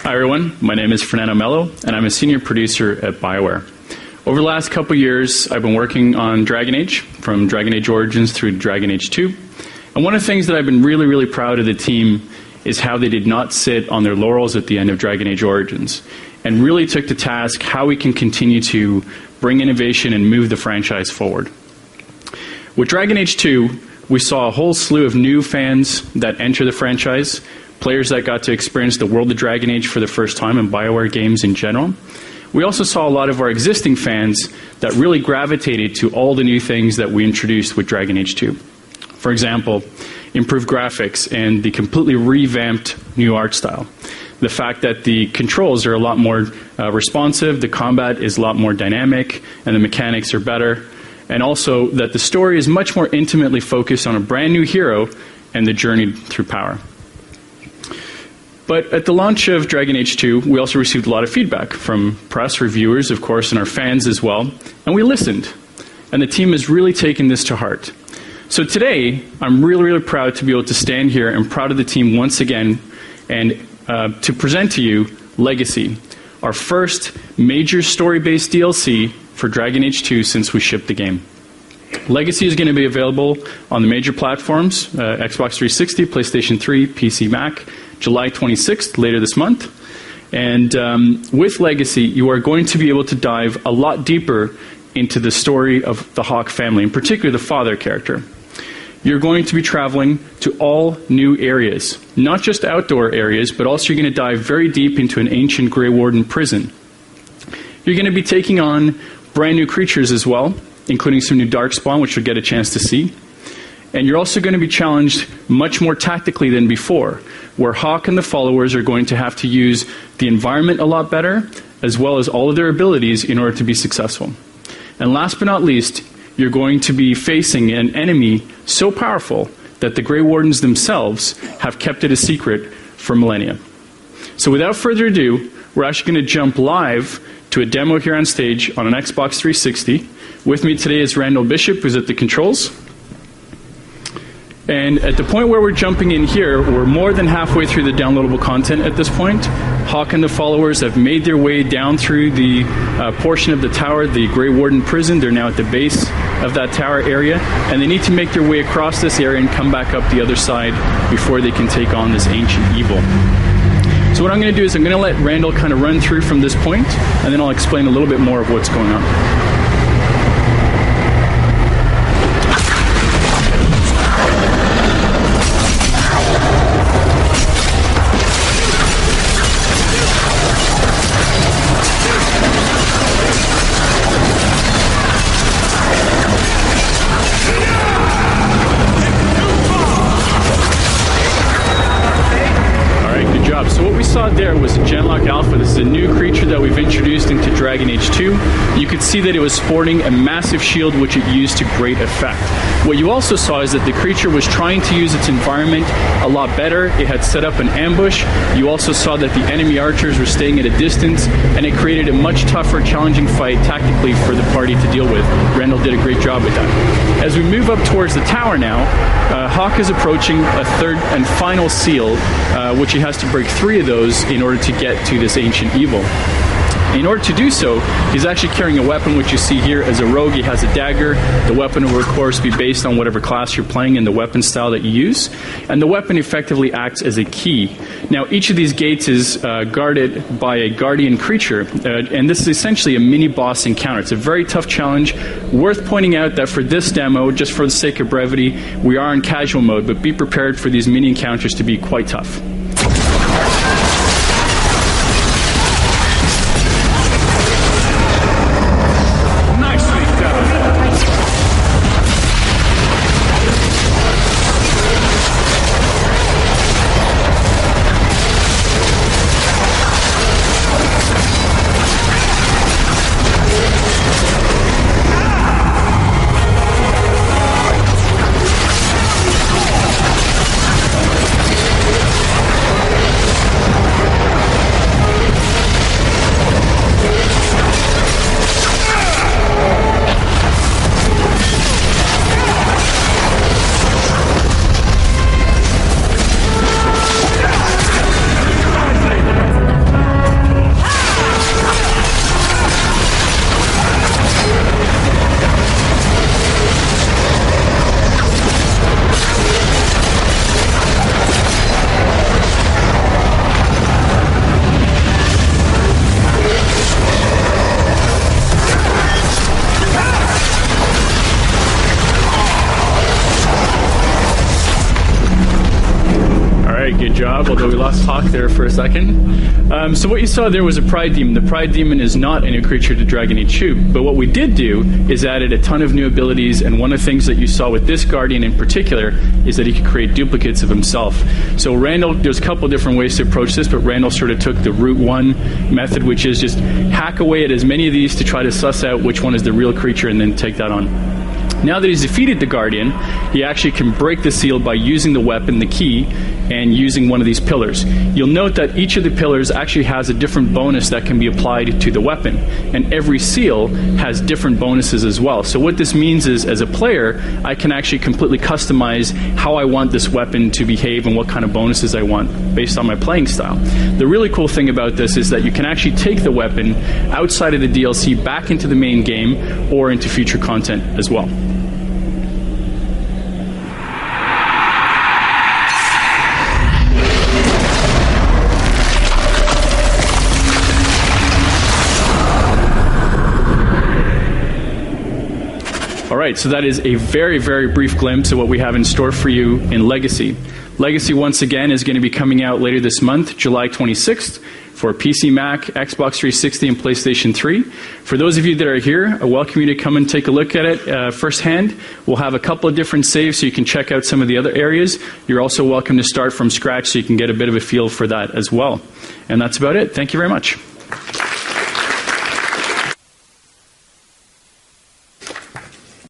Hi everyone, my name is Fernando Mello, and I'm a senior producer at BioWare. Over the last couple years, I've been working on Dragon Age, from Dragon Age Origins through Dragon Age 2. And one of the things that I've been really proud of the team is how they did not sit on their laurels at the end of Dragon Age Origins, and really took to task how we can continue to bring innovation and move the franchise forward. With Dragon Age 2, we saw a whole slew of new fans that enter the franchise, players that got to experience the world of Dragon Age for the first time and BioWare games in general. We also saw a lot of our existing fans that really gravitated to all the new things that we introduced with Dragon Age 2. For example, improved graphics and the completely revamped new art style. The fact that the controls are a lot more responsive, the combat is a lot more dynamic, and the mechanics are better. And also that the story is much more intimately focused on a brand new hero and the journey through power. But at the launch of Dragon Age 2, we also received a lot of feedback from press, reviewers, of course, and our fans as well. And we listened. And the team has really taken this to heart. So today, I'm really proud to be able to stand here and proud of the team once again and to present to you Legacy, our first major story-based DLC for Dragon Age 2 since we shipped the game. Legacy is going to be available on the major platforms, Xbox 360, PlayStation 3, PC, Mac, July 26th, later this month. And with Legacy, you are going to be able to dive a lot deeper into the story of the Hawke family, in particular the father character. You're going to be traveling to all new areas, not just outdoor areas, but also you're going to dive very deep into an ancient Grey Warden prison. You're going to be taking on brand new creatures as well, including some new Darkspawn, which you'll get a chance to see. And you're also going to be challenged much more tactically than before, where Hawke and the followers are going to have to use the environment a lot better, as well as all of their abilities in order to be successful. And last but not least, you're going to be facing an enemy so powerful that the Grey Wardens themselves have kept it a secret for millennia. So without further ado, we're actually going to jump live to a demo here on stage on an Xbox 360. With me today is Randall Bishop, who's at the controls. And at the point where we're jumping in here, we're more than halfway through the downloadable content at this point. Hawke and the followers have made their way down through the portion of the tower, the Grey Warden prison. They're now at the base of that tower area, and they need to make their way across this area and come back up the other side before they can take on this ancient evil. So what I'm going to do is I'm going to let Randall kind of run through from this point, and then I'll explain a little bit more of what's going on. There was a Genlock Alpha. This is a new creature that we've introduced into Dragon Age 2. You could see that it was sporting a massive shield which it used to great effect. What you also saw is that the creature was trying to use its environment a lot better. It had set up an ambush. You also saw that the enemy archers were staying at a distance, and it created a much tougher, challenging fight tactically for the party to deal with. Randall did a great job with that. As we move up towards the tower now, Hawke is approaching a third and final seal, which he has to break 3 of those in order to get to this ancient evil. In order to do so, he's actually carrying a weapon, which you see here as a rogue. He has a dagger. The weapon will, of course, be based on whatever class you're playing and the weapon style that you use. And the weapon effectively acts as a key. Now, each of these gates is guarded by a guardian creature, and this is essentially a mini-boss encounter. It's a very tough challenge. Worth pointing out that for this demo, just for the sake of brevity, we are in casual mode, but be prepared for these mini-encounters to be quite tough. right, good job, although we lost Hawk there for a second. So what you saw there was a Pride Demon. The Pride Demon is not a new creature to Dragon Age 2, but what we did do is added a ton of new abilities, and one of the things that you saw with this Guardian in particular is that he could create duplicates of himself. So Randall, there's a couple different ways to approach this, but Randall sort of took the Route 1 method, which is just hack away at as many of these to try to suss out which one is the real creature and then take that on. Now that he's defeated the Guardian, he actually can break the seal by using the weapon, the key, and using one of these pillars. You'll note that each of the pillars actually has a different bonus that can be applied to the weapon, and every seal has different bonuses as well. So what this means is, as a player, I can actually completely customize how I want this weapon to behave and what kind of bonuses I want based on my playing style. The really cool thing about this is that you can actually take the weapon outside of the DLC back into the main game or into future content as well. All right, so that is a very, very brief glimpse of what we have in store for you in Legacy. Legacy, once again, is going to be coming out later this month, July 26th, for PC, Mac, Xbox 360, and PlayStation 3. For those of you that are here, I welcome you to come and take a look at it firsthand. We'll have a couple of different saves so you can check out some of the other areas. You're also welcome to start from scratch so you can get a bit of a feel for that as well. And that's about it. Thank you very much.